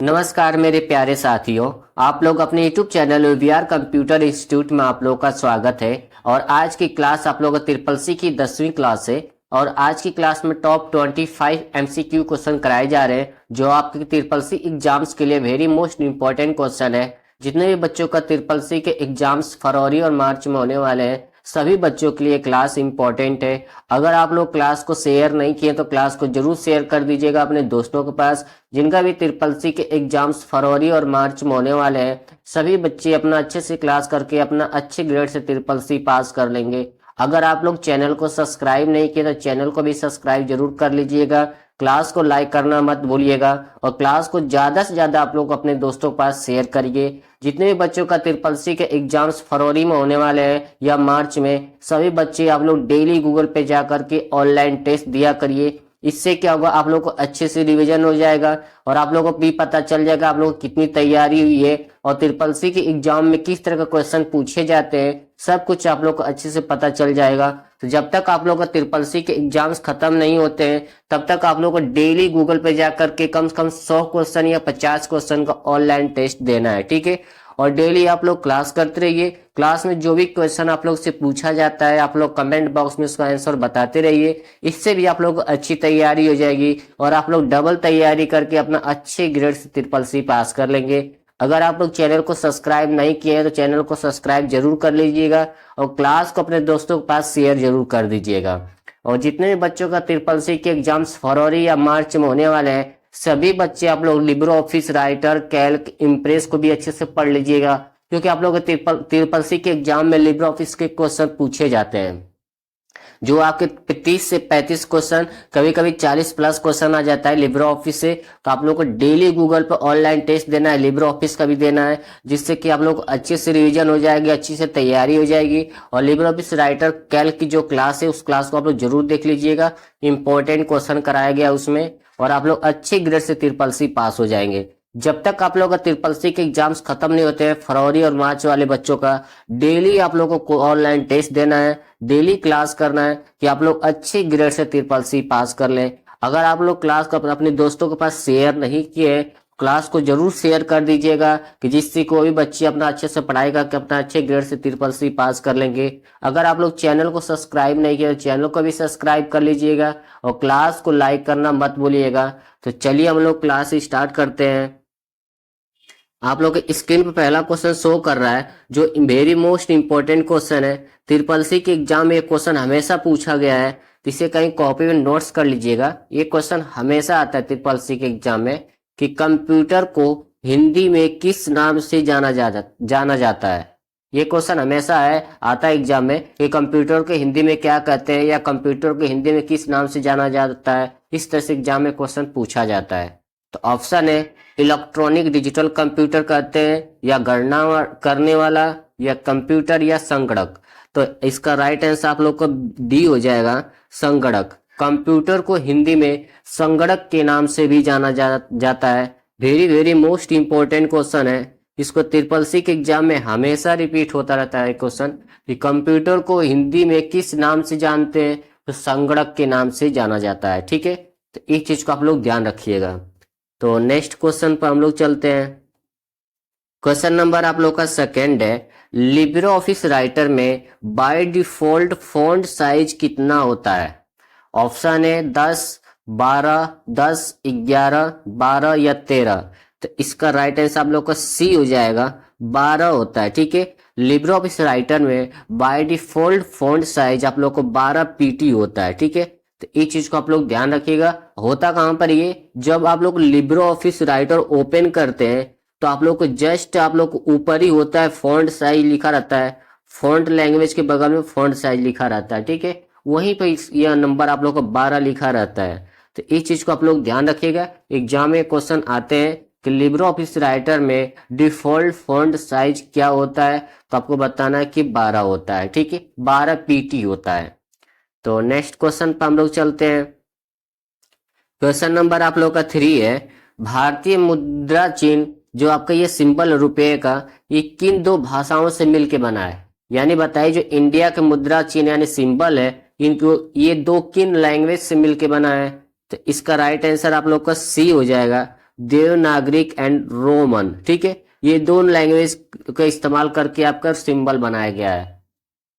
नमस्कार मेरे प्यारे साथियों। आप लोग अपने YouTube channel VR computer institute में आप लोगों का स्वागत है। और आज की क्लास आप लोगों को ट्रिपल सी की 10वीं क्लास है। और आज की क्लास में टॉप 25 MCQ क्वेश्चन कराए जा रहे हैं जो आपके ट्रिपल सी एग्जाम्स के लिए वेरी मोस्ट इंपॉर्टेंट क्वेश्चन है। जितने भी बच्चों का ट्रिपल सी के एग्जाम्स फरवरी और मार्च में होने वाले हैं सभी बच्चों के लिए क्लास इंपॉर्टेंट है। अगर आप लोग क्लास को शेयर नहीं किए तो क्लास को जरूर शेयर कर दीजिएगा अपने दोस्तों के पास जिनका भी ट्रिपल सी के एग्जाम्स फरवरी और मार्च में होने वाले हैं। सभी बच्चे अपना अच्छे से क्लास करके अपना अच्छे ग्रेड से ट्रिपल सी पास कर लेंगे। अगर आप लोग चैनल को सब्सक्राइब नहीं किए तो चैनल को भी सब्सक्राइब जरूर कर लीजिएगा। क्लास को लाइक करना मत भूलिएगा और क्लास को ज्यादा से ज्यादा आप लोग अपने दोस्तों के पास शेयर करिए। जितने भी बच्चों का ट्रिपल सी के एग्जाम्स फरवरी में होने वाले हैं या मार्च में सभी बच्चे आप लोग डेली गूगल पे जा करके ऑनलाइन टेस्ट दिया करिए। इससे क्या होगा, आप लोग को अच्छे से रिवीजन हो जाएगा और आप लोगों को भी पता चल जाएगा आप लोग को कितनी तैयारी हुई है और ट्रिपल सी के एग्जाम में किस तरह का क्वेश्चन पूछे जाते हैं। सब कुछ आप लोग को अच्छे से पता चल जाएगा। तो जब तक आप लोग का ट्रिपल सी के एग्जाम्स खत्म नहीं होते हैं तब तक आप लोग को डेली गूगल पे जा करके कम से कम 100 क्वेश्चन या 50 क्वेश्चन का ऑनलाइन टेस्ट देना है, ठीक है। और डेली आप लोग क्लास करते रहिए। क्लास में जो भी क्वेश्चन आप लोग से पूछा जाता है आप लोग कमेंट बॉक्स में उसका आंसर बताते रहिए। इससे भी आप लोग को अच्छी तैयारी हो जाएगी और आप लोग डबल तैयारी करके अपना अच्छे ग्रेड से ट्रिपल सी पास कर लेंगे। अगर आप लोग चैनल को सब्सक्राइब नहीं किए हैं तो चैनल को सब्सक्राइब जरूर कर लीजिएगा और क्लास को अपने दोस्तों के पास शेयर जरूर कर दीजिएगा। और जितने भी बच्चों का ट्रिपल सी के एग्जाम्स फरवरी या मार्च में होने वाले हैं सभी बच्चे आप लोग Libre office writer Calc impress को भी अच्छे से पढ़ लीजिएगा क्योंकि आप लोग ट्रिपल सी के एग्जाम में लिब्रो ऑफिस के क्वेश्चन पूछे जाते हैं जो आपके 30 से 35 क्वेश्चन कभी कभी 40 प्लस क्वेश्चन आ जाता है लिब्रो ऑफिस से। तो आप लोग को डेली गूगल पर ऑनलाइन टेस्ट देना है, लिब्रो ऑफिस का भी देना है जिससे कि आप लोग अच्छे से रिवीजन हो जाएगी, अच्छी से तैयारी हो जाएगी। और लिब्रो ऑफिस राइटर कैल्क की जो क्लास है उस क्लास को आप लोग जरूर देख लीजिएगा। इंपॉर्टेंट क्वेश्चन कराया गया उसमें और आप लोग अच्छे ग्रेड से ट्रिपल सी पास हो जाएंगे। जब तक आप लोग का ट्रिपल सी के एग्जाम्स खत्म नहीं होते हैं फरवरी और मार्च वाले बच्चों का डेली आप लोगों को ऑनलाइन टेस्ट देना है, डेली क्लास करना है कि आप लोग अच्छे ग्रेड से ट्रिपल सी पास कर लें। अगर आप लोग क्लास को अपने दोस्तों के पास शेयर नहीं किए क्लास को जरूर शेयर कर दीजिएगा कि जिससे कोई भी बच्चे अपना अच्छे से पढ़ाई करके अपना अच्छे ग्रेड से ट्रिपल सी पास कर लेंगे। अगर आप लोग चैनल को सब्सक्राइब नहीं किया तो चैनल को भी सब्सक्राइब कर लीजिएगा और क्लास को लाइक करना मत भूलिएगा। तो चलिए हम लोग क्लास स्टार्ट करते हैं। आप लोग के स्क्रीन पर पहला क्वेश्चन शो कर रहा है जो वेरी मोस्ट इंपॉर्टेंट क्वेश्चन है। ट्रिपल सी के एग्जाम में ये क्वेश्चन हमेशा पूछा गया है तो इसे कहीं कॉपी में नोट्स कर लीजिएगा। ये क्वेश्चन हमेशा आता है ट्रिपल सी के एग्जाम में कि कंप्यूटर को हिंदी में किस नाम से जाना जाता है। ये क्वेश्चन हमेशा आता है एग्जाम में कि कंप्यूटर को हिंदी में क्या कहते हैं या कंप्यूटर को हिंदी में किस नाम से जाना जाता है। इस तरह से एग्जाम में क्वेश्चन पूछा जाता है। तो ऑप्शन है इलेक्ट्रॉनिक डिजिटल कंप्यूटर कहते हैं या गणना करने वाला या कंप्यूटर या संगणक। तो इसका राइट आंसर आप लोग को डी हो जाएगा संगणक। कंप्यूटर को हिंदी में संगणक के नाम से भी जाना जाता है। Very very most important question है। इसको ट्रिपल सी के एग्जाम में हमेशा रिपीट होता रहता है क्वेश्चन कि कंप्यूटर को हिंदी में किस नाम से जानते हैं तो संगणक के नाम से जाना जाता है, ठीक है। तो इस चीज को आप लोग ध्यान रखिएगा। तो नेक्स्ट क्वेश्चन पर हम लोग चलते हैं। क्वेश्चन नंबर आप लोग का सेकंड है लिब्रो ऑफिस राइटर में बाय डिफॉल्ट फॉन्ट साइज कितना होता है। ऑप्शन है 10, 12, 10, 11, 12 या 13। तो इसका राइट आंसर आप लोग का सी हो जाएगा 12 होता है, ठीक है। लिब्रो ऑफिस राइटर में बाय डिफॉल्ट फॉन्ट साइज आप लोग को 12 पीटी होता है, ठीक है। तो इस चीज को आप लोग ध्यान रखिएगा। होता कहां पर ये जब आप लोग लिब्रो ऑफिस राइटर ओपन करते हैं तो आप लोग को जस्ट आप लोग को ऊपर ही होता है फॉन्ट साइज लिखा रहता है। फॉन्ट लैंग्वेज के बगल में फॉन्ट साइज लिखा रहता है, ठीक है। वहीं पे यह नंबर आप लोग को 12 लिखा रहता है। तो इस चीज को आप लोग ध्यान रखिएगा। एग्जाम में क्वेश्चन आते हैं कि लिब्रो ऑफिस राइटर में डिफॉल्ट फॉन्ट साइज क्या होता है तो आपको बताना है कि 12 होता है, ठीक है। 12 पीटी होता है। तो नेक्स्ट क्वेश्चन पर हम लोग चलते हैं। क्वेश्चन नंबर आप लोग का 3 है भारतीय मुद्रा चिन्ह जो आपका ये सिंबल रुपए का ये किन दो भाषाओं से मिलके बना है। यानी बताइए जो इंडिया के मुद्रा चिन्ह यानी सिंबल है इनको ये दो किन लैंग्वेज से मिलके बना है। तो इसका राइट आंसर आप लोग का सी हो जाएगा देवनागरिक एंड रोमन। ठीक है, ये दोनों लैंग्वेज का इस्तेमाल करके आपका सिंबल बनाया गया है।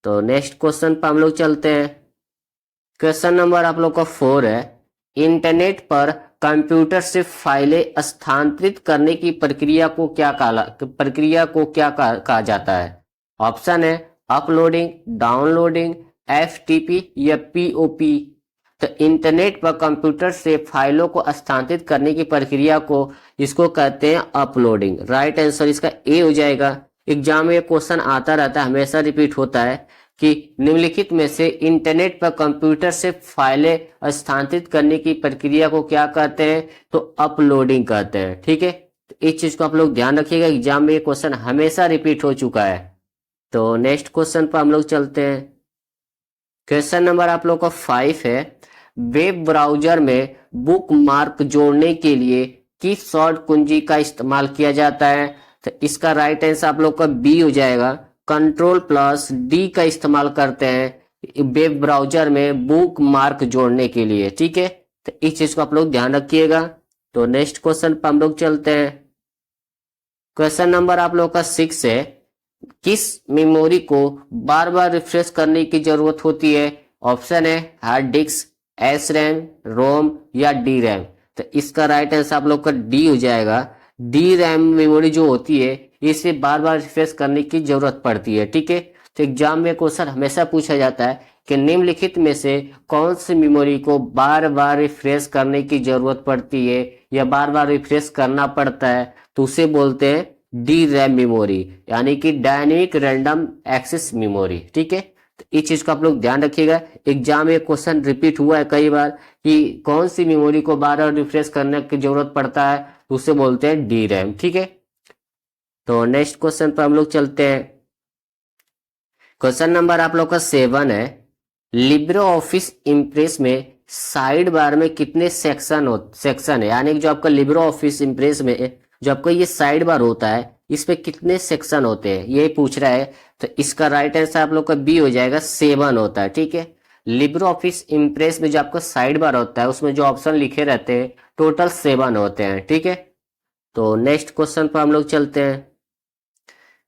तो नेक्स्ट क्वेश्चन पर हम लोग चलते हैं। क्वेश्चन नंबर आप लोग का 4 है, इंटरनेट पर कंप्यूटर से फाइलें स्थानांतरित करने की प्रक्रिया को क्या कहा जाता है? ऑप्शन है अपलोडिंग, डाउनलोडिंग, एफटीपी या पीओपी। तो इंटरनेट पर कंप्यूटर से फाइलों को स्थानांतरित करने की प्रक्रिया को इसको कहते हैं अपलोडिंग। राइट आंसर इसका ए हो जाएगा। एग्जाम में ये क्वेश्चन आता रहता है, हमेशा रिपीट होता है कि निम्नलिखित में से इंटरनेट पर कंप्यूटर से फाइलें स्थानांतरित करने की प्रक्रिया को क्या कहते हैं? तो अपलोडिंग कहते हैं। ठीक है, तो इस चीज को आप लोग ध्यान रखिएगा, एग्जाम में ये क्वेश्चन हमेशा रिपीट हो चुका है। तो नेक्स्ट क्वेश्चन पर हम लोग चलते हैं। क्वेश्चन नंबर आप लोग का 5 है, वेब ब्राउजर में बुक मार्क जोड़ने के लिए किस शॉर्ट कुंजी का इस्तेमाल किया जाता है? तो इसका राइट आंसर आप लोग का बी हो जाएगा। Ctrl+D का इस्तेमाल करते हैं वेब ब्राउजर में बुक मार्क जोड़ने के लिए। ठीक है, तो इस चीज को आप लोग ध्यान रखिएगा। तो नेक्स्ट क्वेश्चन पर हम लोग चलते हैं। क्वेश्चन नंबर आप लोग का 6 है, किस मेमोरी को बार बार रिफ्रेश करने की जरूरत होती है? ऑप्शन है हार्ड डिस्क, एस रैम, रोम या डी रैम। तो इसका राइट आंसर आप लोग का डी हो जाएगा। डी रैम मेमोरी जो होती है इसे बार बार रिफ्रेश करने की जरूरत पड़ती है। ठीक है, तो एग्जाम में क्वेश्चन हमेशा पूछा जाता है कि निम्नलिखित में से कौन सी मेमोरी को बार बार रिफ्रेश करने की जरूरत पड़ती है या बार बार रिफ्रेश करना पड़ता है? तो उसे बोलते हैं डी रैम मेमोरी, यानी कि डायनेमिक रैंडम एक्सेस मेमोरी। ठीक है, तो इस चीज को आप लोग ध्यान रखिएगा, एग्जाम में क्वेश्चन रिपीट हुआ है कई बार कि कौन सी मेमोरी को बार बार रिफ्रेश करने की जरूरत पड़ता है, तो उसे बोलते हैं डी रैम। ठीक है, तो नेक्स्ट क्वेश्चन पर हम लोग चलते हैं। क्वेश्चन नंबर आप लोग का 7 है, लिब्रे ऑफिस इम्प्रेस में साइड बार में कितने सेक्शन है? यानी कि जो आपका लिब्रे ऑफिस इम्प्रेस में जो आपका ये साइड बार होता है इस पे कितने सेक्शन होते हैं, ये पूछ रहा है। तो इसका राइट आंसर आप लोग का बी हो जाएगा, 7 होता है। ठीक है, लिब्रे ऑफिस इम्प्रेस में जो आपका साइड बार होता है उसमें जो ऑप्शन लिखे रहते हैं टोटल 7 होते हैं। ठीक है, तो नेक्स्ट क्वेश्चन पर हम लोग चलते हैं।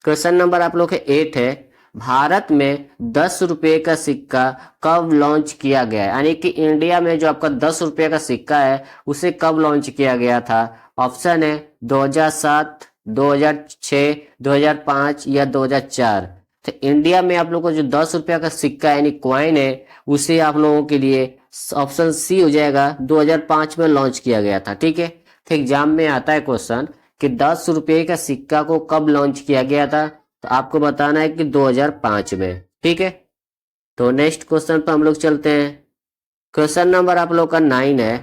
क्वेश्चन नंबर आप लोग का 8 है, भारत में 10 रुपए का सिक्का कब लॉन्च किया गया है? यानी कि इंडिया में जो आपका 10 रुपए का सिक्का है उसे कब लॉन्च किया गया था? ऑप्शन है 2007, 2006, 2005 या 2004। तो इंडिया में आप लोग को जो 10 रुपया का सिक्का यानी कॉइन है उसे आप लोगों के लिए ऑप्शन सी हो जाएगा, 2005 में लॉन्च किया गया था। ठीक है, तो एग्जाम में आता है क्वेश्चन कि 10 रुपये का सिक्का को कब लॉन्च किया गया था? तो आपको बताना है कि 2005 में। ठीक है, तो नेक्स्ट क्वेश्चन पर हम लोग चलते हैं। क्वेश्चन नंबर आप लोग का 9 है,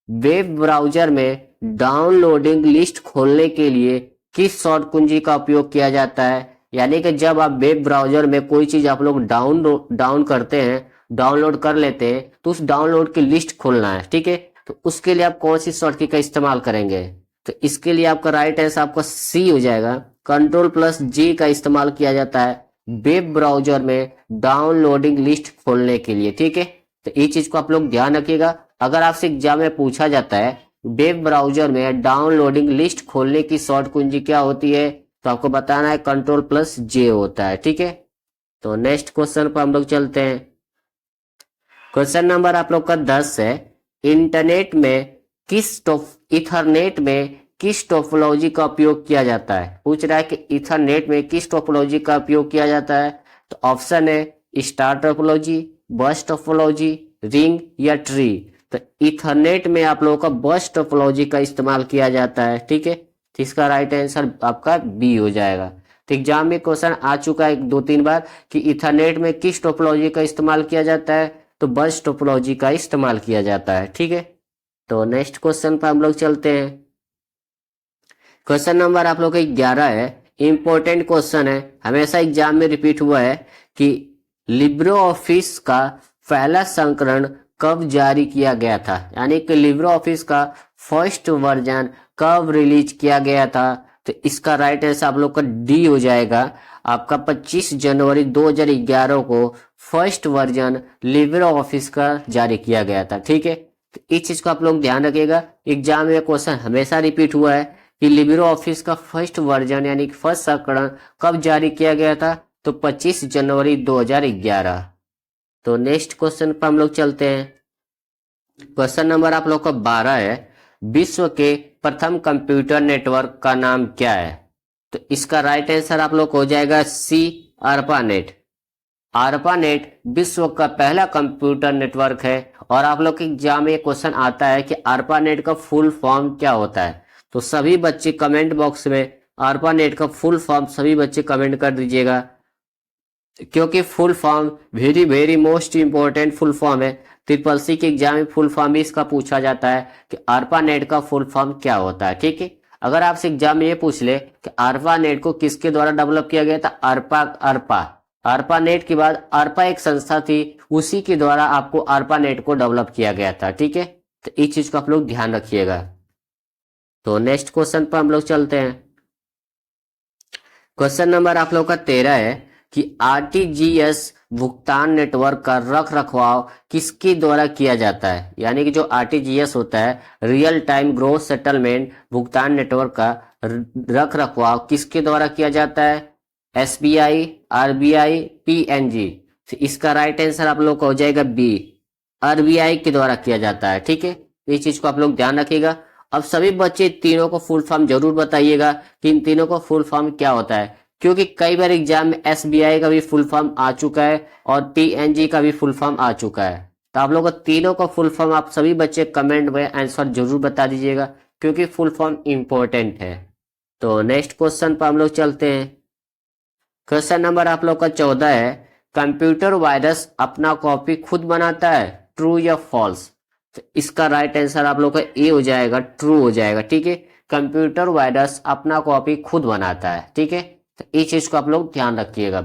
वेब ब्राउजर में डाउनलोडिंग लिस्ट खोलने के लिए किस शॉर्ट कुंजी का उपयोग किया जाता है? यानी कि जब आप वेब ब्राउजर में कोई चीज आप लोग डाउन करते हैं, डाउनलोड कर लेते हैं, तो उस डाउनलोड की लिस्ट खोलना है। ठीक है, तो उसके लिए आप कौन सी शॉर्ट की का इस्तेमाल करेंगे? तो इसके लिए आपका राइट आंसर आपका सी हो जाएगा, Ctrl+G का इस्तेमाल किया जाता है वेब ब्राउजर में डाउनलोडिंग लिस्ट खोलने के लिए। ठीक है, तो ये चीज को आप लोग ध्यान रखिएगा, अगर आपसे एग्जाम में पूछा जाता है वेब ब्राउजर में डाउनलोडिंग लिस्ट खोलने की शॉर्ट कुंजी क्या होती है, तो आपको बताना है Ctrl+J होता है। ठीक है, तो नेक्स्ट क्वेश्चन पर हम लोग चलते हैं। क्वेश्चन नंबर आप लोग का 10 है, इंटरनेट में इथरनेट में किस टोपोलॉजी का उपयोग किया जाता है? पूछ रहा है कि इथरनेट में किस टोपोलॉजी का उपयोग किया जाता है। तो ऑप्शन है स्टार टोपोलॉजी, बस टोपोलॉजी, रिंग या ट्री। तो इथरनेट में आप लोगों का बस टोपोलॉजी का इस्तेमाल किया जाता है। ठीक है, तो इसका राइट आंसर आपका बी हो जाएगा। तो एग्जाम में क्वेश्चन आ चुका है 2-3 बार कि इथरनेट में किस टोपोलॉजी का इस्तेमाल किया जाता है, तो बस टोपोलॉजी का इस्तेमाल किया जाता है। ठीक है, तो नेक्स्ट क्वेश्चन पर हम लोग चलते हैं। क्वेश्चन नंबर आप लोग का 11 है, इंपॉर्टेंट क्वेश्चन है, हमेशा एग्जाम में रिपीट हुआ है कि लिब्रे ऑफिस का पहला संस्करण कब जारी किया गया था? यानी कि लिब्रे ऑफिस का फर्स्ट वर्जन कब रिलीज किया गया था? तो इसका राइट आंसर आप लोग का डी हो जाएगा, आपका 25 जनवरी 2011 को फर्स्ट वर्जन लिब्रे ऑफिस का जारी किया गया था। ठीक है, तो इस चीज को आप लोग ध्यान रखिएगा। एग्जाम में क्वेश्चन हमेशा रिपीट हुआ है कि लिब्रे ऑफिस का फर्स्ट वर्जन यानी फर्स्ट संस्करण कब जारी किया गया था, तो 25 जनवरी 2011। तो नेक्स्ट क्वेश्चन पर हम लोग चलते हैं। क्वेश्चन नंबर आप लोग का 12 है, विश्व के प्रथम कंप्यूटर नेटवर्क का नाम क्या है? तो इसका राइट आंसर आप लोग को हो जाएगा सी, ARPANET। ARPANET विश्व का पहला कंप्यूटर नेटवर्क है। और आप लोग के एग्जाम में क्वेश्चन आता है कि ARPANET का फुल फॉर्म क्या होता है। तो सभी बच्चे कमेंट बॉक्स में ARPANET का फुल फॉर्म सभी बच्चे कमेंट कर दीजिएगा, क्योंकि full form very very most important full form है। ट्रिपल सी के एग्जाम में फुल फॉर्म भी इसका पूछा जाता है कि ARPANET का फुल फॉर्म क्या होता है। ठीक है, अगर आपसे एग्जाम में ये पूछ ले कि ARPANET को किसके द्वारा डेवलप किया गया था, ARPANET के बाद ARPA एक संस्था थी, उसी के द्वारा आपको ARPANET को डेवलप किया गया था। ठीक है, तो इस चीज को आप लोग ध्यान रखिएगा। तो नेक्स्ट क्वेश्चन पर हम लोग चलते हैं। क्वेश्चन नंबर आप लोग का 13 है कि RTGS भुगतान नेटवर्क का रख रखवाव किसके द्वारा किया जाता है? यानी कि जो RTGS होता है, रियल टाइम ग्रोस सेटलमेंट भुगतान नेटवर्क का रख रखवाव किसके द्वारा किया जाता है? SBI, RBI, PNG। तो इसका राइट आंसर आप लोग का हो जाएगा बी, RBI के द्वारा किया जाता है। ठीक है, इस चीज को आप लोग ध्यान रखिएगा। अब सभी बच्चे तीनों को फुल फॉर्म जरूर बताइएगा कि इन तीनों को फुल फॉर्म क्या होता है, क्योंकि कई बार एग्जाम में SBI का भी फुल फॉर्म आ चुका है और PNG का भी फुल फॉर्म आ चुका है। तो आप लोगों को तीनों का फुल फॉर्म आप सभी बच्चे कमेंट में आंसर जरूर बता दीजिएगा, क्योंकि फुल फॉर्म इंपॉर्टेंट है। तो नेक्स्ट क्वेश्चन पर हम लोग चलते हैं। क्वेश्चन नंबर आप लोग का 14 है, कंप्यूटर वायरस अपना कॉपी खुद बनाता है, ट्रू या फॉल्स? तो इसका राइट आंसर आप लोग का ए हो जाएगा, ट्रू हो जाएगा। ठीक है, कंप्यूटर वायरस अपना कॉपी खुद बनाता है। ठीक है, तो इस चीज को आप लोग ध्यान रखिएगा।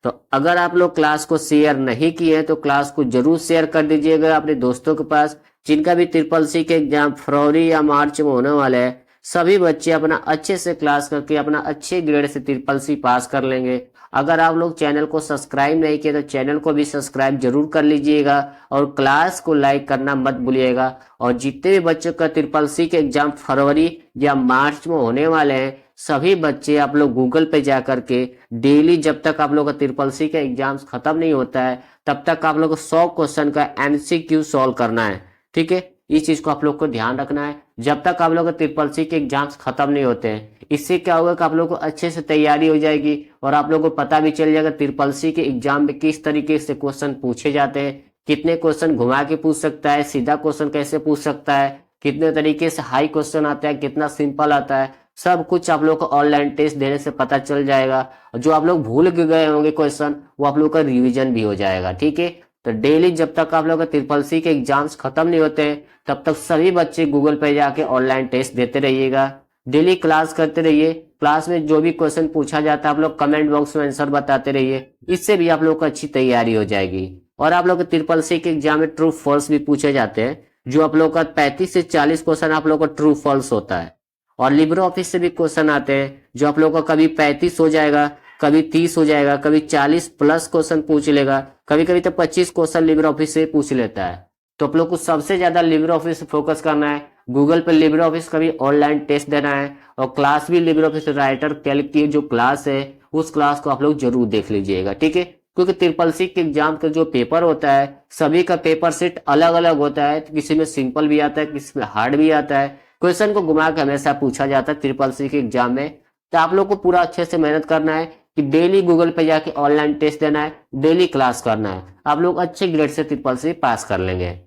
तो अगर आप लोग क्लास को शेयर नहीं किए हैं तो क्लास को जरूर शेयर कर दीजिएगा अपने दोस्तों के पास, जिनका भी ट्रिपल सी के एग्जाम फरवरी या मार्च में होने वाले हैं। सभी बच्चे अपना अच्छे से क्लास करके अपना अच्छे ग्रेड से ट्रिपल सी पास कर लेंगे। अगर आप लोग चैनल को सब्सक्राइब नहीं किए तो चैनल को भी सब्सक्राइब जरूर कर लीजिएगा और क्लास को लाइक करना मत भूलिएगा। और जितने भी बच्चों का ट्रिपल सी के एग्जाम फरवरी या मार्च में होने वाले हैं, सभी बच्चे आप लोग गूगल पे जा करके डेली, जब तक आप लोग का ट्रिपल सी का एग्जाम्स खत्म नहीं होता है तब तक आप लोग को 100 क्वेश्चन का MCQ सॉल्व करना है। ठीक है, इस चीज को आप लोग को ध्यान रखना है जब तक आप लोग का ट्रिपल सी के एग्जाम्स खत्म नहीं होते हैं। इससे क्या होगा कि आप लोग को अच्छे से तैयारी हो जाएगी और आप लोग को पता भी चल जाएगा ट्रिपल सी के एग्जाम में किस तरीके से क्वेश्चन पूछे जाते हैं, कितने क्वेश्चन घुमा के पूछ सकता है, सीधा क्वेश्चन कैसे पूछ सकता है, कितने तरीके से हाई क्वेश्चन आता है, कितना सिंपल आता है, सब कुछ आप लोग को ऑनलाइन टेस्ट देने से पता चल जाएगा। और जो आप लोग भूल गए होंगे क्वेश्चन, वो आप लोग का रिवीजन भी हो जाएगा। ठीक है, तो डेली जब तक आप लोग का ट्रिपल सी के एग्जाम्स खत्म नहीं होते हैं तब तक सभी बच्चे गूगल पे जाके ऑनलाइन टेस्ट देते रहिएगा, डेली क्लास करते रहिए। क्लास में जो भी क्वेश्चन पूछा जाता है आप लोग कमेंट बॉक्स में आंसर बताते रहिए, इससे भी आप लोग को अच्छी तैयारी हो जाएगी। और आप लोग के ट्रिपल सी के एग्जाम में ट्रू फॉल्स भी पूछे जाते हैं, जो आप लोग का 35 से 40 क्वेश्चन आप लोग का ट्रू फॉल्स होता है। और लिब्रे ऑफिस से भी क्वेश्चन आते हैं जो आप लोग का कभी 35 हो जाएगा, कभी 30 हो जाएगा, कभी 40 प्लस क्वेश्चन पूछ लेगा, कभी कभी तो 25 क्वेश्चन लिब्रे ऑफिस से पूछ लेता है। तो आप लोग को सबसे ज्यादा लिब्रे ऑफिस से फोकस करना है, गूगल पे लिब्रे ऑफिस का भी ऑनलाइन टेस्ट देना है और क्लास भी लिब्रे ऑफिस राइटर कैल्क की जो क्लास है उस क्लास को आप लोग जरूर देख लीजिएगा। ठीक है, क्योंकि ट्रिपल सी के एग्जाम का जो पेपर होता है सभी का पेपर सेट अलग अलग होता है, किसी में सिंपल भी आता है, किसी में हार्ड भी आता है। क्वेश्चन को घुमा के हमेशा पूछा जाता है ट्रिपल सी के एग्जाम में। तो आप लोग को पूरा अच्छे से मेहनत करना है कि डेली गूगल पे जाके ऑनलाइन टेस्ट देना है, डेली क्लास करना है, आप लोग अच्छे ग्रेड से ट्रिपल सी पास कर लेंगे।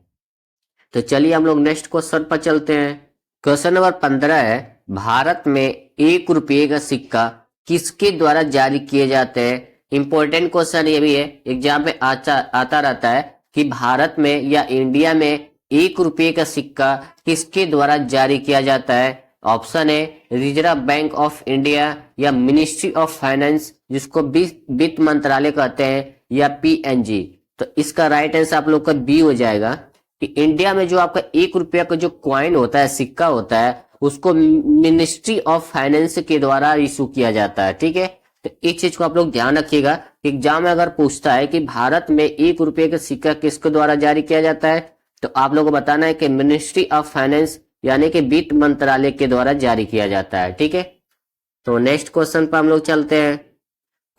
तो चलिए हम लोग नेक्स्ट क्वेश्चन पर चलते हैं। क्वेश्चन नंबर 15 है, भारत में 1 रुपये का सिक्का किसके द्वारा जारी किए जाते हैं? इंपॉर्टेंट क्वेश्चन ये भी है, एग्जाम में आता रहता है कि भारत में या इंडिया में 1 रुपये का सिक्का किसके द्वारा जारी किया जाता है? ऑप्शन है रिजर्व बैंक ऑफ इंडिया या मिनिस्ट्री ऑफ फाइनेंस जिसको वित्त मंत्रालय कहते हैं, या PNG। तो इसका राइट आंसर आप लोग का बी हो जाएगा कि इंडिया में जो आपका 1 रुपया का जो कॉइन होता है, सिक्का होता है, उसको मिनिस्ट्री ऑफ फाइनेंस के द्वारा इशू किया जाता है। ठीक है, तो इस चीज को आप लोग ध्यान रखिएगा। एग्जाम में अगर पूछता है कि भारत में 1 रुपये का सिक्का किसके द्वारा जारी किया जाता है तो आप लोगों को बताना है कि मिनिस्ट्री ऑफ फाइनेंस यानी कि वित्त मंत्रालय के द्वारा जारी किया जाता है। ठीक है, तो नेक्स्ट क्वेश्चन पर हम लोग चलते हैं।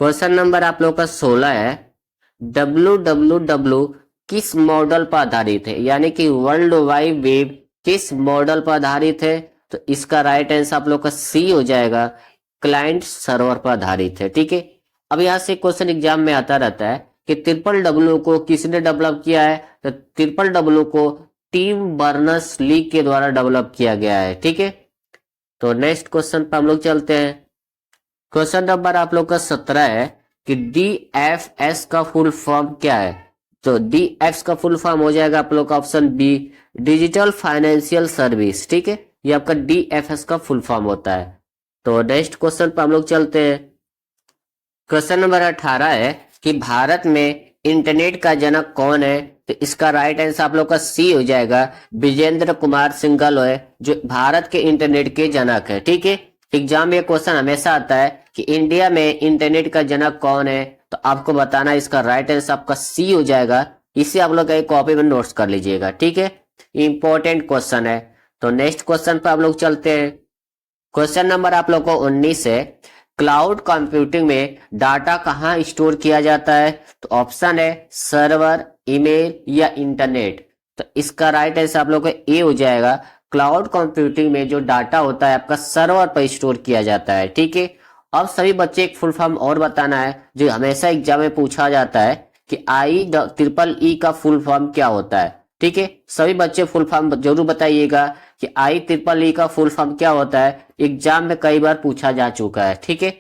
क्वेश्चन नंबर आप लोग का 16 है, www किस मॉडल पर आधारित है, यानी कि वर्ल्ड वाइड वेब किस मॉडल पर आधारित है? तो इसका राइट आंसर आप लोग का सी हो जाएगा, क्लाइंट सर्वर पर आधारित है। ठीक है, अब यहाँ से क्वेश्चन एग्जाम में आता रहता है कि ट्रिपल डब्ल्यू को किसने डेवलप किया है? तो ट्रिपल डब्ल्यू को टिम बर्नर्स ली के द्वारा डेवलप किया गया है। ठीक है, तो नेक्स्ट क्वेश्चन पर हम लोग चलते हैं। क्वेश्चन नंबर आप लोग का 17 है कि DFS का फुल फॉर्म क्या है? तो DFS का फुल फॉर्म हो जाएगा आप लोग का option B, digital financial service. ठीक है, ये आपका DFS का फुल फॉर्म होता है। तो नेक्स्ट क्वेश्चन पर हम लोग चलते हैं। क्वेश्चन नंबर 18 है कि भारत में इंटरनेट का जनक कौन है? तो इसका राइट आंसर आप लोग का सी हो जाएगा, विजेंद्र कुमार सिंघल है, जो भारत के इंटरनेट के जनक है। ठीक है, एग्जाम में क्वेश्चन हमेशा आता है कि इंडिया में इंटरनेट का जनक कौन है, तो आपको बताना इसका राइट आंसर आपका सी हो जाएगा। इसे आप लोग एक कॉपी में नोट्स कर लीजिएगा। ठीक है, इंपॉर्टेंट क्वेश्चन है। तो नेक्स्ट क्वेश्चन पर आप लोग चलते हैं। क्वेश्चन नंबर आप लोग को 19 है, क्लाउड कंप्यूटिंग में डाटा कहाँ स्टोर किया जाता है? तो ऑप्शन है सर्वर, ईमेल या इंटरनेट। तो इसका राइट आंसर आप लोग को ए हो जाएगा, क्लाउड कंप्यूटिंग में जो डाटा होता है आपका सर्वर पर स्टोर किया जाता है। ठीक है, अब सभी बच्चे एक फुल फॉर्म और बताना है जो हमेशा एग्जाम में पूछा जाता है कि IEEE का फुल फॉर्म क्या होता है। ठीक है, सभी बच्चे फुल फॉर्म जरूर बताइएगा कि IEEE का फुल फॉर्म क्या होता है, एग्जाम में कई बार पूछा जा चुका है। ठीक है,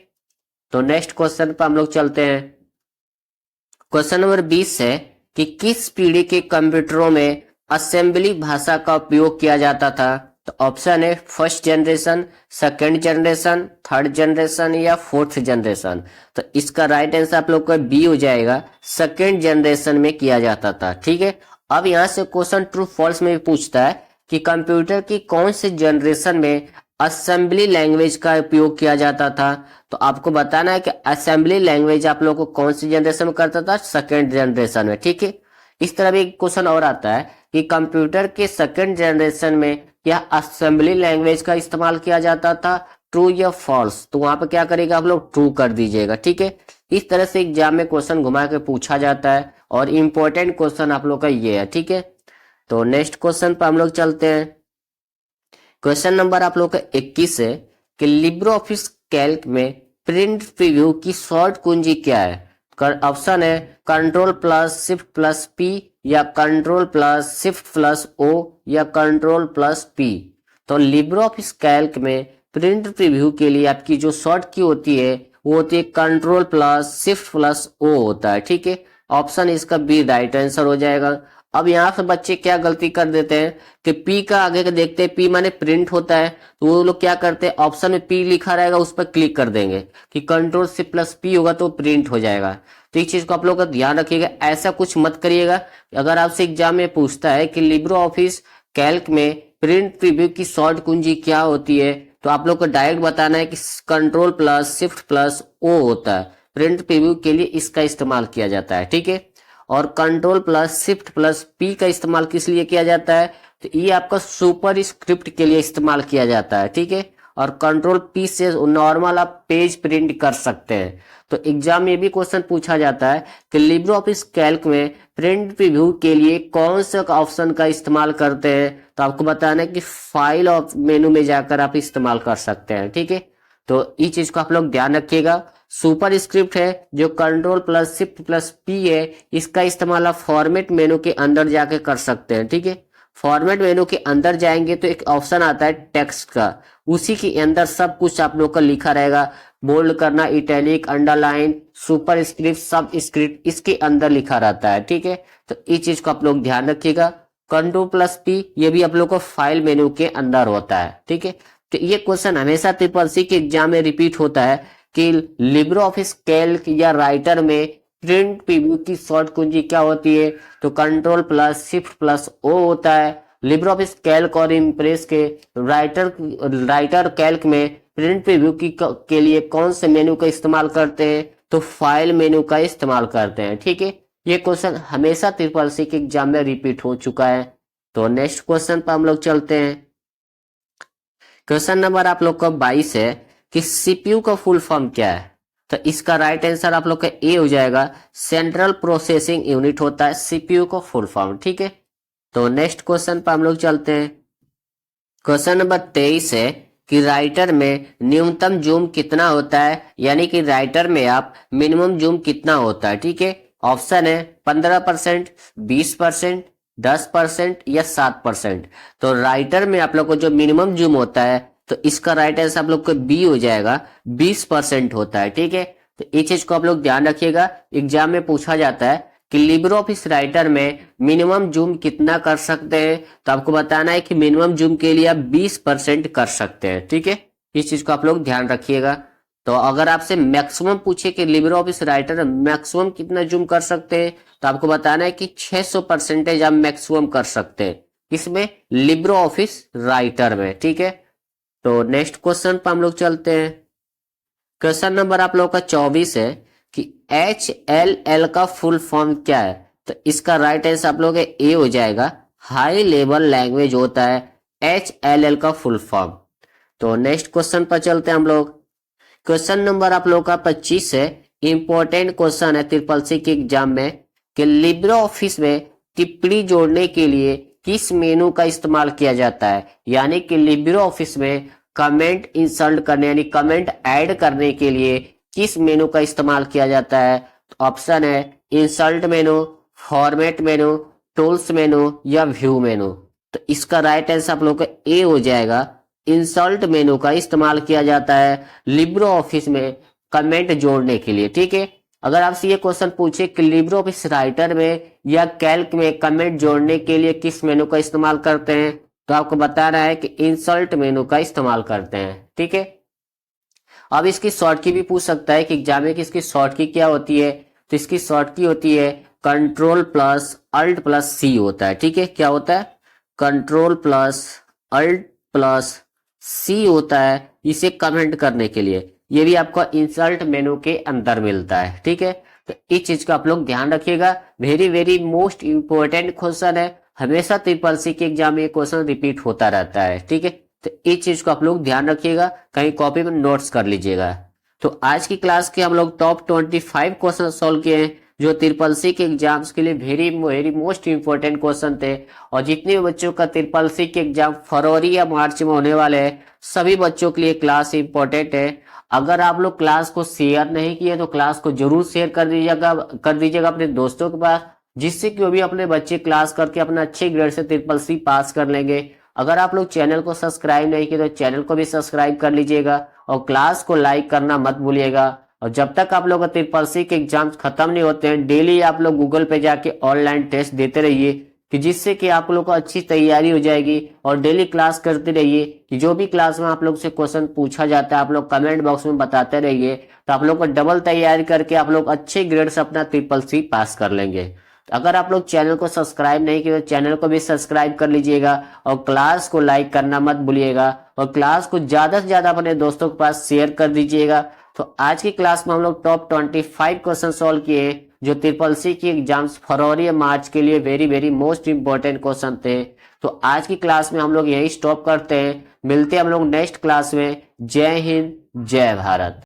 तो नेक्स्ट क्वेश्चन पर हम लोग चलते हैं। क्वेश्चन नंबर 20 है कि किस पीढ़ी के कंप्यूटरों में असेंबली भाषा का उपयोग किया जाता था? तो ऑप्शन है first generation, second generation, third generation या फोर्थ जनरेशन। तो इसका राइट आंसर आप लोग का बी हो जाएगा, सेकंड जनरेशन में किया जाता था। ठीक है, अब यहाँ से क्वेश्चन ट्रू फॉल्स में भी पूछता है कि कंप्यूटर की कौन से जनरेशन में असेंबली लैंग्वेज का उपयोग किया जाता था? तो आपको बताना है कि असेंबली लैंग्वेज आप लोग को कौन सी जनरेशन में करता था? सेकंड जनरेशन में। ठीक है, इस तरह भी एक क्वेश्चन और आता है कि कंप्यूटर के सेकंड जनरेशन में क्या असेंबली लैंग्वेज का इस्तेमाल किया जाता था, ट्रू या फॉल्स? तो वहां पर क्या करेगा आप लोग, ट्रू कर दीजिएगा। ठीक है, इस तरह से एग्जाम में क्वेश्चन घुमा के पूछा जाता है और इंपॉर्टेंट क्वेश्चन आप लोग का ये है। ठीक है, तो नेक्स्ट क्वेश्चन पर हम लोग चलते हैं। क्वेश्चन नंबर आप लोग का 21 है कि लिब्रो ऑफिस कैल्क में प्रिंट प्रीव्यू की शॉर्ट कुंजी क्या है? ऑप्शन है control plus shift plus P या control plus shift plus O या कंट्रोल प्लस पी। तो लिब्रो ऑफिस कैल्क में प्रिंट प्रीव्यू के लिए आपकी जो शॉर्ट की होती है वो होती है control plus shift plus O होता है। ठीक है, ऑप्शन इसका बी राइट आंसर हो जाएगा। अब यहाँ से बच्चे क्या गलती कर देते हैं कि पी का आगे का देखते हैं, पी माने प्रिंट होता है, तो वो लोग क्या करते हैं ऑप्शन में पी लिखा रहेगा उस पर क्लिक कर देंगे कि कंट्रोल शिफ्ट प्लस पी होगा तो प्रिंट हो जाएगा। तो इस चीज को आप लोग का ध्यान रखिएगा, ऐसा कुछ मत करिएगा। अगर आपसे एग्जाम में पूछता है कि लिब्रो ऑफिस कैल्क में प्रिंट प्रीव्यू की शॉर्ट कुंजी क्या होती है, तो आप लोग को डायरेक्ट बताना है कि control plus shift plus O होता है। प्रिंट प्रीव्यू के लिए इसका इस्तेमाल किया जाता है। ठीक है, और control plus shift plus P का इस्तेमाल किस लिए किया जाता है? तो ये आपका सुपर स्क्रिप्ट के लिए इस्तेमाल किया जाता है। ठीक है, और कंट्रोल पी से नॉर्मल आप पेज प्रिंट कर सकते हैं। तो एग्जाम में भी क्वेश्चन पूछा जाता है कि लिब्रो ऑफिस कैल्क में प्रिंट प्रीव्यू के लिए कौन सा ऑप्शन का इस्तेमाल करते हैं? तो आपको बताना है कि फाइल और मेनू में जाकर आप इस्तेमाल कर सकते हैं। ठीक है, तो इस चीज को आप लोग ध्यान रखिएगा। सुपर स्क्रिप्ट है जो control plus shift plus P है, इसका इस्तेमाल आप फॉर्मेट मेनू के अंदर जाके कर सकते हैं। ठीक है, फॉर्मेट मेनू के अंदर जाएंगे तो एक ऑप्शन आता है टेक्स्ट का, उसी के अंदर सब कुछ आप लोग का लिखा रहेगा, बोल्ड करना, इटैलिक, अंडरलाइन, सुपर स्क्रिप्ट, सब स्क्रिप्ट इसके अंदर लिखा रहता है। ठीक है, तो इस चीज को आप लोग ध्यान रखिएगा। कंट्रोल प्लस पी ये भी आप लोग को फाइल मेनू के अंदर होता है। ठीक है, तो ये क्वेश्चन हमेशा ट्रिपल-सी के एग्जाम में रिपीट होता है कि लिब्रो ऑफिस कैल्क या राइटर में प्रिंट प्रीव्यू की शॉर्ट कुंजी क्या होती है? तो control plus shift plus O होता है। लिब्रो ऑफिस कैल्क और इम्प्रेस के राइटर कैल्क में प्रिंट प्रीव्यू के लिए कौन से मेनू का इस्तेमाल करते हैं? तो फाइल मेनू का इस्तेमाल करते हैं। ठीक है, ये क्वेश्चन हमेशा ट्रिपल-सी के एग्जाम में रिपीट हो चुका है। तो नेक्स्ट क्वेश्चन पर हम लोग चलते हैं। क्वेश्चन नंबर आप लोग का 22 है कि सीपीयू का फुल फॉर्म क्या है। तो इसका राइट आंसर आप लोग का ए हो जाएगा, सेंट्रल प्रोसेसिंग यूनिट होता है सीपीयू का फुल फॉर्म। ठीक है, तो नेक्स्ट क्वेश्चन पर हम लोग चलते हैं। क्वेश्चन नंबर 23 है कि राइटर में न्यूनतम जूम कितना होता है, यानी कि राइटर में आप मिनिमम जूम कितना होता है। ठीक है, ऑप्शन है 15%, 20%, 10% या 7%। तो राइटर में आप लोग को जो मिनिमम जूम होता है, तो इसका राइट आंसर आप लोग को बी हो जाएगा, 20% होता है। ठीक है, तो ये चीज को आप लोग ध्यान रखिएगा, एग्जाम में पूछा जाता है कि लिब्रे ऑफिस राइटर में मिनिमम जूम कितना कर सकते हैं, तो आपको बताना है कि मिनिमम जूम के लिए आप 20% कर सकते हैं। ठीक है, इस चीज को आप लोग ध्यान रखिएगा। तो अगर आपसे मैक्सिमम पूछे कि लिब्रे ऑफिस राइटर मैक्सिमम कितना जूम कर सकते हैं, तो आपको बताना है कि 600% आप मैक्सिमम कर सकते हैं, इसमें लिब्रे ऑफिस राइटर में। ठीक है, तो नेक्स्ट क्वेश्चन पर हम लोग चलते हैं। क्वेश्चन नंबर आप लोग का 24 है कि HLL का फुल फॉर्म क्या है। तो इसका राइट आंसर आप लोग ए हो जाएगा, हाई लेवल लैंग्वेज होता है HLL का फुल फॉर्म। तो नेक्स्ट क्वेश्चन पर चलते हैं हम लोग। क्वेश्चन नंबर आप लोग का 25 है, इंपॉर्टेंट क्वेश्चन है ट्रिपल सी के एग्जाम में कि लिब्रे ऑफिस में टिप्पणी जोड़ने के लिए किस मेनू का इस्तेमाल किया जाता है, यानी कि लिब्रे ऑफिस में कमेंट इंसर्ट करने यानी कमेंट ऐड करने के लिए किस मेनू का इस्तेमाल किया जाता है। तो ऑप्शन है इंसर्ट मेनू, फॉर्मेट मेनू, टूल्स मेनू या व्यू मेनू। तो इसका राइट आंसर आप लोग का ए हो जाएगा, इंसर्ट मेनू का इस्तेमाल किया जाता है लिब्रे ऑफिस में कमेंट जोड़ने के लिए। ठीक है, अगर आपसे ये क्वेश्चन पूछे कि लिब्रे ऑफिस राइटर में या कैल्क में कमेंट जोड़ने के लिए किस मेनू का इस्तेमाल करते हैं, तो आपको बताना है कि इंसर्ट मेनू का इस्तेमाल करते हैं। ठीक है, अब इसकी शॉर्ट की भी पूछ सकता है कि एग्जाम में कि इसकी शॉर्ट की क्या होती है। तो इसकी शॉर्ट की होती है कंट्रोल प्लस अल्ट प्लस सी होता है। ठीक है, क्या होता है, कंट्रोल प्लस अल्ट प्लस सी होता है इसे कमेंट करने के लिए। ये भी आपको इंसर्ट मेनू के अंदर मिलता है। ठीक है, तो इस चीज का आप लोग ध्यान रखिएगा, very very most important question है, हमेशा ट्रिपल सी के एग्जाम में क्वेश्चन रिपीट होता रहता है। ठीक है, तो इस चीज को आप लोग ध्यान रखिएगा, कहीं कॉपी में नोट्स कर लीजिएगा। तो आज की क्लास के हम लोग टॉप 25 क्वेश्चन सॉल्व किए हैं, जो ट्रिपल सी के एग्जाम्स के लिए very very most important question थे। और जितने भी बच्चों का ट्रिपल सी के एग्जाम फरवरी या मार्च में होने वाले हैं, सभी बच्चों के लिए क्लास इंपॉर्टेंट है। अगर आप लोग क्लास को शेयर नहीं किए तो क्लास को जरूर शेयर कर दीजिएगा अपने दोस्तों के पास, जिससे कि वो भी अपने बच्चे क्लास करके अपना अच्छे ग्रेड से ट्रिपल सी पास कर लेंगे। अगर आप लोग चैनल को सब्सक्राइब नहीं किए तो चैनल को भी सब्सक्राइब कर लीजिएगा और क्लास को लाइक करना मत भूलिएगा। और जब तक आप लोग का ट्रिपल सी के एग्जाम्स खत्म नहीं होते हैं, डेली आप लोग गूगल पे जाके ऑनलाइन टेस्ट देते रहिए, कि जिससे कि आप लोग को अच्छी तैयारी हो जाएगी। और डेली क्लास करते रहिए, कि जो भी क्लास में आप लोग से क्वेश्चन पूछा जाता है आप लोग कमेंट बॉक्स में बताते रहिए, तो आप लोग को डबल तैयारी करके आप लोग अच्छे ग्रेड से अपना ट्रिपल सी पास कर लेंगे। तो अगर आप लोग चैनल को सब्सक्राइब नहीं किए तो चैनल को भी सब्सक्राइब कर लीजिएगा और क्लास को लाइक करना मत भूलिएगा और क्लास को ज्यादा से ज्यादा अपने दोस्तों के पास शेयर कर दीजिएगा। तो आज की क्लास में हम लोग टॉप 25 क्वेश्चन सॉल्व किए, जो ट्रिपल सी की एग्जाम्स फरवरी या मार्च के लिए very very most important question थे। तो आज की क्लास में हम लोग यही स्टॉप करते हैं, मिलते हैं हम लोग नेक्स्ट क्लास में। जय हिंद, जय भारत।